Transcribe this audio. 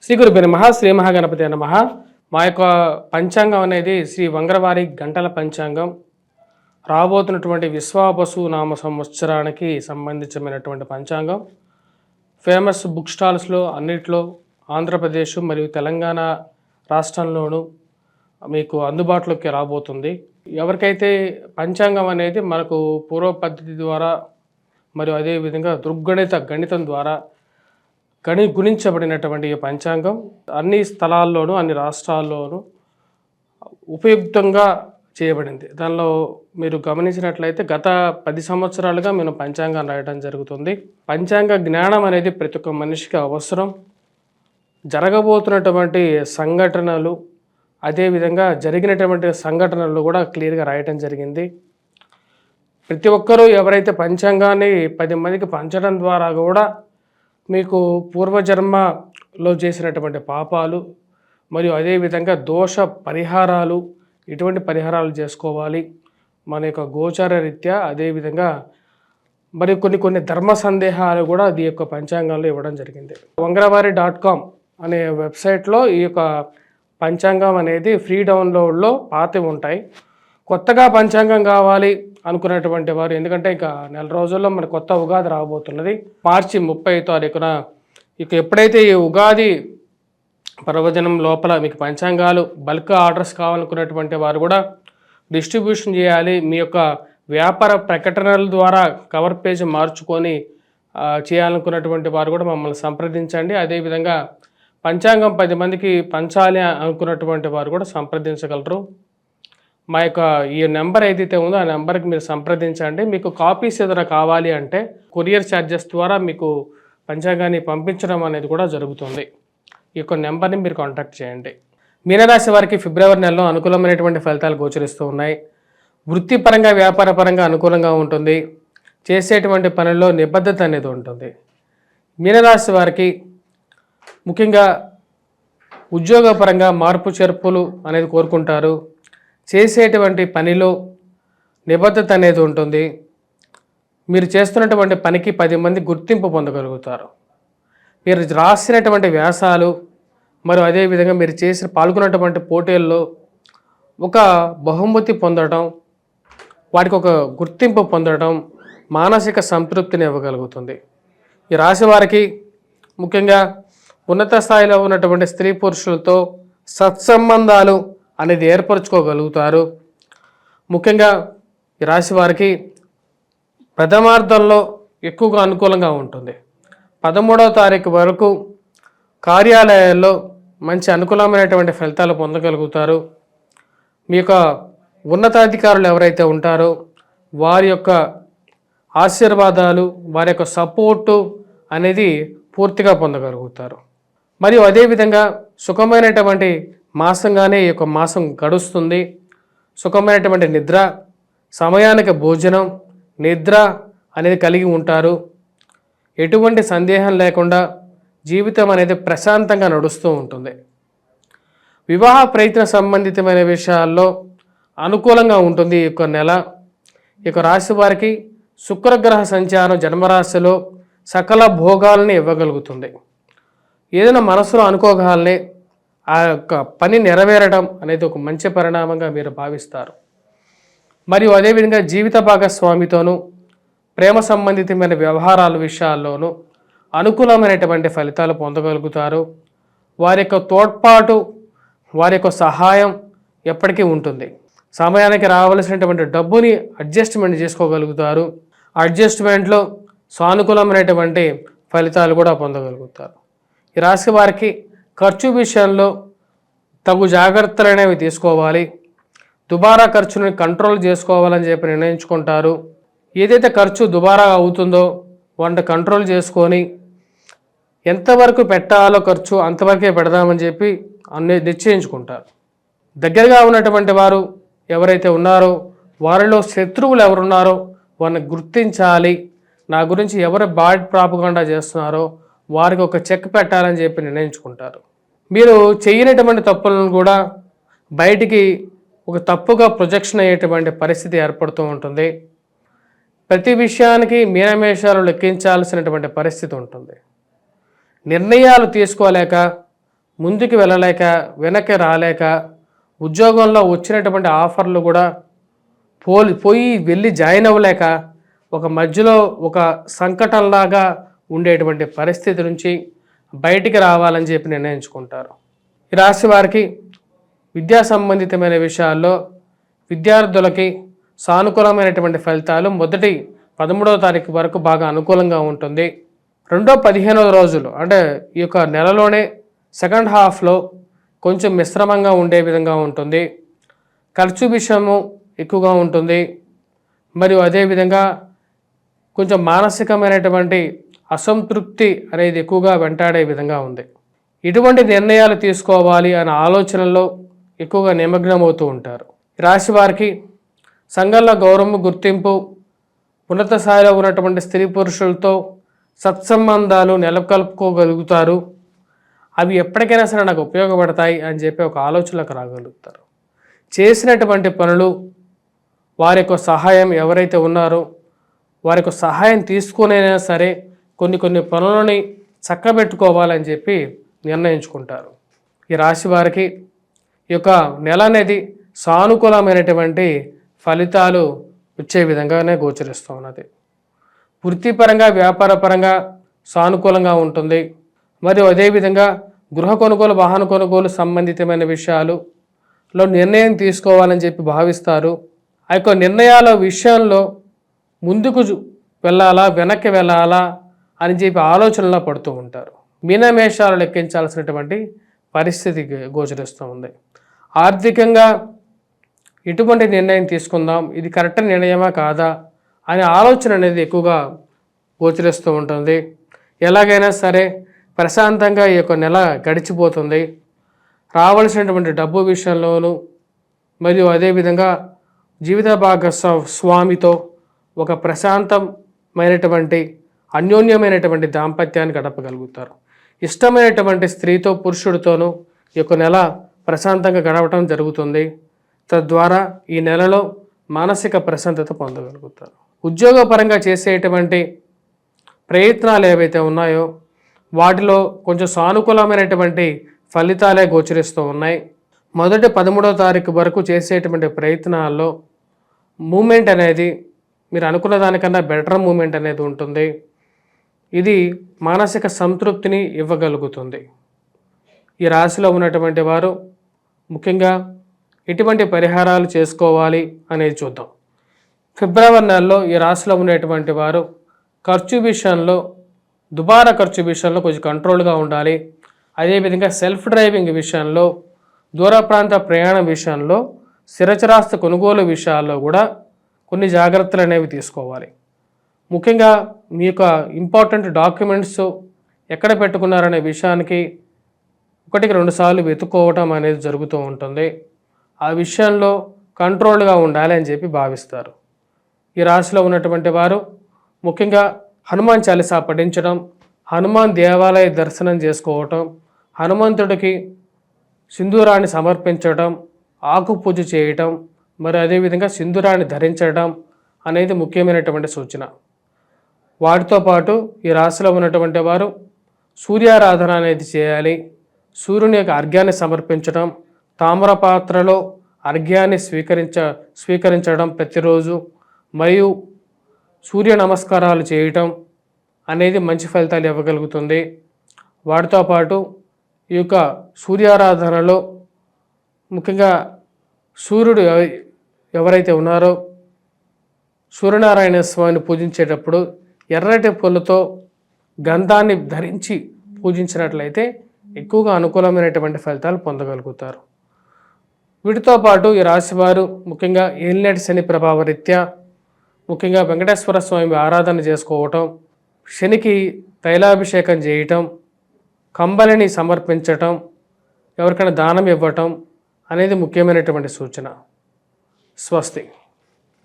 శ్రీ గురుభ్యో నమః. శ్రీ మహాగణపతి నమః. మా యొక్క పంచాంగం అనేది శ్రీ వంగరవారి గంటల పంచాంగం. రాబోతున్నటువంటి విశ్వావసు నామ సంవత్సరానికి సంబంధించినటువంటి పంచాంగం. ఫేమస్ బుక్ స్టాల్స్లో అన్నిట్లో ఆంధ్రప్రదేశ్ మరియు తెలంగాణ రాష్ట్రంలోనూ మీకు అందుబాటులోకి రాబోతుంది. ఎవరికైతే పంచాంగం అనేది మనకు పూర్వ పద్ధతి ద్వారా మరియు అదేవిధంగా గణితం ద్వారా గుణించబడినటువంటి ఈ పంచాంగం అన్ని స్థలాల్లోనూ అన్ని రాష్ట్రాల్లోనూ ఉపయుక్తంగా చేయబడింది. దానిలో మీరు గమనించినట్లయితే గత 10 సంవత్సరాలుగా మేము పంచాంగం రాయడం జరుగుతుంది. పంచాంగ జ్ఞానం అనేది ప్రతి ఒక్క మనిషికి అవసరం. జరగబోతున్నటువంటి సంఘటనలు అదేవిధంగా జరిగినటువంటి సంఘటనలు కూడా క్లియర్గా రాయటం జరిగింది. ప్రతి ఒక్కరూ ఎవరైతే పంచాంగాన్ని 10 మందికి పంచడం ద్వారా కూడా మీకు పూర్వజన్మలో చేసినటువంటి పాపాలు మరియు అదేవిధంగా దోష పరిహారాలు ఇటువంటి పరిహారాలు చేసుకోవాలి మన యొక్క గోచార రీత్యా. అదేవిధంగా మరి కొన్ని ధర్మ సందేహాలు కూడా ఈ యొక్క పంచాంగంలో ఇవ్వడం జరిగింది. వంగరవారి.com అనే వెబ్సైట్లో ఈ యొక్క పంచాంగం అనేది ఫ్రీ డౌన్లోడ్లో పాతవి ఉంటాయి. కొత్తగా పంచాంగం కావాలి అనుకున్నటువంటి వారు, ఎందుకంటే ఇక నెల రోజుల్లో మన కొత్త ఉగాది రాబోతున్నది. మార్చి 30 తారీఖున ఇక ఎప్పుడైతే ఈ ఉగాది పర్వదినం లోపల మీకు పంచాంగాలు బల్క్ ఆర్డర్స్ కావాలనుకున్నటువంటి వారు కూడా డిస్ట్రిబ్యూషన్ చేయాలి. మీ యొక్క వ్యాపార ప్రకటనల ద్వారా కవర్ పేజ్ మార్చుకొని చేయాలనుకున్నటువంటి వారు కూడా మమ్మల్ని సంప్రదించండి. అదేవిధంగా పంచాంగం 10 మందికి పంచాలి అనుకున్నటువంటి వారు కూడా సంప్రదించగలరు. మా యొక్క ఈ నెంబర్ ఏదైతే ఉందో ఆ నెంబర్కి మీరు సంప్రదించండి. మీకు కాపీస్ ఏదైనా కావాలి అంటే కొరియర్ ఛార్జెస్ ద్వారా మీకు పంచాంగాన్ని పంపించడం అనేది కూడా జరుగుతుంది. ఈ యొక్క నెంబర్ని మీరు కాంటాక్ట్ చేయండి. మీనరాశి వారికి ఫిబ్రవరి నెలలో అనుకూలమైనటువంటి ఫలితాలు గోచరిస్తూ ఉన్నాయి. వృత్తిపరంగా వ్యాపారపరంగా అనుకూలంగా ఉంటుంది. చేసేటువంటి పనుల్లో నిబద్ధత అనేది ఉంటుంది. మీనరాశి వారికి ముఖ్యంగా ఉద్యోగపరంగా మార్పు చేర్పులు అనేది కోరుకుంటారు. చేసేటువంటి పనిలో నిబద్ధత అనేది ఉంటుంది. మీరు చేస్తున్నటువంటి పనికి 10 మంది గుర్తింపు పొందగలుగుతారు. మీరు రాసినటువంటి వ్యాసాలు మరియు అదేవిధంగా మీరు పాల్గొన్నటువంటి పోటీల్లో ఒక బహుమతి పొందడం, వాటికి ఒక గుర్తింపు పొందడం మానసిక సంతృప్తిని ఇవ్వగలుగుతుంది. ఈ రాశి వారికి ముఖ్యంగా ఉన్నత స్థాయిలో ఉన్నటువంటి స్త్రీ పురుషులతో సత్సంబంధాలు అనేది ఏర్పరచుకోగలుగుతారు. ముఖ్యంగా ఈ రాశి వారికి ప్రథమార్థంలో ఎక్కువగా అనుకూలంగా ఉంటుంది. 13వ తారీఖు వరకు కార్యాలయాల్లో మంచి అనుకూలమైనటువంటి ఫలితాలు పొందగలుగుతారు. మీ యొక్క ఉన్నతాధికారులు ఎవరైతే ఉంటారో వారి యొక్క ఆశీర్వాదాలు వారి యొక్క సపోర్టు అనేది పూర్తిగా పొందగలుగుతారు. మరియు అదేవిధంగా సుఖమైనటువంటి మాసంగానే ఈ యొక్క మాసం గడుస్తుంది. సుఖమైనటువంటి నిద్ర, సమయానికి భోజనం, నిద్ర అనేది కలిగి ఉంటారు. ఎటువంటి సందేహం లేకుండా జీవితం అనేది ప్రశాంతంగా నడుస్తూ ఉంటుంది. వివాహ ప్రయత్న సంబంధితమైన విషయాల్లో అనుకూలంగా ఉంటుంది ఈ యొక్క నెల. ఈ యొక్క రాశి వారికి శుక్రగ్రహ సంచారం జన్మరాశిలో సకల భోగాలని ఇవ్వగలుగుతుంది. ఏదైనా మనసులో అనుకోగానే ఆ యొక్క పని నెరవేరడం అనేది ఒక మంచి పరిణామంగా మీరు భావిస్తారు. మరియు అదేవిధంగా జీవిత భాగస్వామితోనూ ప్రేమ సంబంధితమైన వ్యవహారాల విషయాల్లోనూ అనుకూలమైనటువంటి ఫలితాలు పొందగలుగుతారు. వారి యొక్క తోడ్పాటు వారి యొక్క సహాయం ఎప్పటికీ ఉంటుంది. సమయానికి రావాల్సినటువంటి డబ్బుని అడ్జస్ట్మెంట్ చేసుకోగలుగుతారు. అడ్జస్ట్మెంట్లో సానుకూలమైనటువంటి ఫలితాలు కూడా పొందగలుగుతారు. ఈ రాశి వారికి ఖర్చు విషయంలో తగు జాగ్రత్తలు అనేవి తీసుకోవాలి. దుబారా ఖర్చుని కంట్రోల్ చేసుకోవాలని చెప్పి నిర్ణయించుకుంటారు. ఏదైతే ఖర్చు దుబారా అవుతుందో వాటిని కంట్రోల్ చేసుకొని ఎంతవరకు పెట్టాలో ఖర్చు అంతవరకే పెడదామని చెప్పి నిశ్చయించుకుంటారు. దగ్గరగా ఉన్నటువంటి వారు ఎవరైతే ఉన్నారో వారిలో శత్రువులు ఎవరున్నారో వారిని గుర్తించాలి. నా గురించి ఎవరు బాడ్ ప్రాపగండా చేస్తున్నారో వారికి ఒక చెక్ పెట్టాలని చెప్పి నిర్ణయించుకుంటారు. మీరు చేయనటువంటి తప్పులను కూడా బయటికి ఒక తప్పుగా ప్రొజెక్షన్ అయ్యేటువంటి పరిస్థితి ఏర్పడుతూ ఉంటుంది. ప్రతి విషయానికి మీనమేషాలు లెక్కించాల్సినటువంటి పరిస్థితి ఉంటుంది. నిర్ణయాలు తీసుకోలేక ముందుకు వెళ్ళలేక వెనక్కి రాలేక ఉద్యోగంలో వచ్చినటువంటి ఆఫర్లు కూడా పోయి వెళ్ళి జాయిన్ అవ్వలేక ఒక మధ్యలో ఒక సంకటంలాగా ఉండేటువంటి పరిస్థితి నుంచి బయటికి రావాలని చెప్పి నిర్ణయించుకుంటారు. ఈ రాశి వారికి విద్యా సంబంధితమైన విషయాల్లో విద్యార్థులకి సానుకూలమైనటువంటి ఫలితాలు మొదటి 13వ తారీఖు వరకు బాగా అనుకూలంగా ఉంటుంది. రెండో 15 రోజులు అంటే ఈ యొక్క నెలలోనే సెకండ్ హాఫ్లో కొంచెం మిశ్రమంగా ఉండే విధంగా ఉంటుంది. ఖర్చు విషయము ఎక్కువగా ఉంటుంది. మరియు అదేవిధంగా కొంచెం మానసికమైనటువంటి అసంతృప్తి అనేది ఎక్కువగా వెంటాడే విధంగా ఉంది. ఇటువంటి నిర్ణయాలు తీసుకోవాలి అనే ఆలోచనలో ఎక్కువగా నిమగ్నమవుతూ ఉంటారు. రాశి వారికి సంఘంలో గౌరవం గుర్తింపు, ఉన్నత స్థాయిలో ఉన్నటువంటి స్త్రీ పురుషులతో సత్సంబంధాలు నెలకొల్పుకోగలుగుతారు. అవి ఎప్పటికైనా సరే నాకు ఉపయోగపడతాయి అని చెప్పి ఒక ఆలోచనలకు రాగలుగుతారు. చేసినటువంటి పనులు వారి యొక్క సహాయం ఎవరైతే ఉన్నారో వారి యొక్క సహాయం తీసుకునైనా సరే కొన్ని పనులని చక్కబెట్టుకోవాలని చెప్పి నిర్ణయించుకుంటారు. ఈ రాశి వారికి ఈ యొక్క నెల అనేది సానుకూలమైనటువంటి ఫలితాలు వచ్చే విధంగానే గోచరిస్తూ ఉన్నది. వృత్తిపరంగా వ్యాపారపరంగా సానుకూలంగా ఉంటుంది. మరియు అదేవిధంగా గృహ కొనుగోలు వాహన కొనుగోలు సంబంధితమైన విషయాలలో నిర్ణయం తీసుకోవాలని చెప్పి భావిస్తారు. ఆ యొక్క నిర్ణయాల విషయంలో ముందుకు వెళ్ళాలా వెనక్కి వెళ్ళాలా అని చెప్పి ఆలోచనలో పడుతూ ఉంటారు. మీనమేషాలు లెక్కించాల్సినటువంటి పరిస్థితి గోచరిస్తూ ఉంది. ఆర్థికంగా ఎటువంటి నిర్ణయం తీసుకుందాం, ఇది కరెక్ట్ నిర్ణయమా కాదా అనే ఆలోచన అనేది ఎక్కువగా గోచరిస్తూ ఉంటుంది. ఎలాగైనా సరే ప్రశాంతంగా ఈ యొక్క నెల గడిచిపోతుంది. రావాల్సినటువంటి డబ్బు విషయంలోనూ మరియు అదేవిధంగా జీవిత భాగస్వామితో ఒక ప్రశాంతమైనటువంటి అన్యోన్యమైనటువంటి దాంపత్యాన్ని గడపగలుగుతారు. ఇష్టమైనటువంటి స్త్రీతో పురుషుడితోనూ ఈ యొక్క నెల ప్రశాంతంగా గడవటం జరుగుతుంది. తద్వారా ఈ నెలలో మానసిక ప్రశాంతత పొందగలుగుతారు. ఉద్యోగపరంగా చేసేటువంటి ప్రయత్నాలు ఏవైతే ఉన్నాయో వాటిలో కొంచెం సానుకూలమైనటువంటి ఫలితాలే గోచరిస్తూ ఉన్నాయి. మొదటి 13వ తారీఖు వరకు చేసేటువంటి ప్రయత్నాల్లో మూమెంట్ అనేది మీరు అనుకున్న దానికన్నా బెటర్ మూమెంట్ అనేది ఉంటుంది. ఇది మానసిక సంతృప్తిని ఇవ్వగలుగుతుంది. ఈ రాశిలో ఉన్నటువంటి వారు ముఖ్యంగా ఎటువంటి పరిహారాలు చేసుకోవాలి అనేది చూద్దాం. ఫిబ్రవరి నెలలో ఈ రాశిలో ఉన్నటువంటి వారు ఖర్చు విషయంలో దుబారా ఖర్చు విషయంలో కొంచెం కంట్రోల్గా ఉండాలి. అదేవిధంగా సెల్ఫ్ డ్రైవింగ్ విషయంలో, దూర ప్రాంత ప్రయాణం విషయంలో, స్థిరచరాస్తి కొనుగోలు విషయాల్లో కూడా కొన్ని జాగ్రత్తలు అనేవి తీసుకోవాలి. ముఖ్యంగా మీ యొక్క ఇంపార్టెంట్ డాక్యుమెంట్స్ ఎక్కడ పెట్టుకున్నారనే విషయానికి 1-2 సార్లు వెతుక్కోవటం అనేది జరుగుతూ ఉంటుంది. ఆ విషయంలో కంట్రోల్గా ఉండాలి అని చెప్పి భావిస్తారు. ఈ రాశిలో ఉన్నటువంటి వారు ముఖ్యంగా హనుమాన్ చాలీసా పఠించడం, హనుమాన్ దేవాలయ దర్శనం చేసుకోవటం, హనుమంతుడికి సింధూరాన్ని సమర్పించడం, ఆకు పూజ చేయటం, మరి అదేవిధంగా సింధూరాన్ని ధరించడం అనేది ముఖ్యమైనటువంటి సూచన. వాటితో పాటు ఈ రాశిలో ఉన్నటువంటి వారు సూర్యారాధన అనేది చేయాలి. సూర్యుని యొక్క అర్ఘ్యాన్ని సమర్పించడం, తామ్ర పాత్రలో అర్ఘ్యాన్ని స్వీకరించడం ప్రతిరోజు, మరియు సూర్య నమస్కారాలు చేయటం అనేది మంచి ఫలితాలు ఇవ్వగలుగుతుంది. వాటితో పాటు ఈ యొక్క సూర్యారాధనలో ముఖ్యంగా సూర్యుడు ఎవరైతే ఉన్నారో సూర్యనారాయణ స్వామిని పూజించేటప్పుడు ఎర్రటి పూలతో గంధాన్ని ధరించి పూజించినట్లయితే ఎక్కువగా అనుకూలమైనటువంటి ఫలితాలు పొందగలుగుతారు. వీటితో పాటు ఈ రాశివారు ముఖ్యంగా ఏలినాటి శని ప్రభావ రీత్యా ముఖ్యంగా వెంకటేశ్వర స్వామి ఆరాధన చేసుకోవటం, శనికి తైలాభిషేకం చేయటం, కంబలిని సమర్పించటం, ఎవరికైనా దానం ఇవ్వటం అనేది ముఖ్యమైనటువంటి సూచన. స్వస్తి.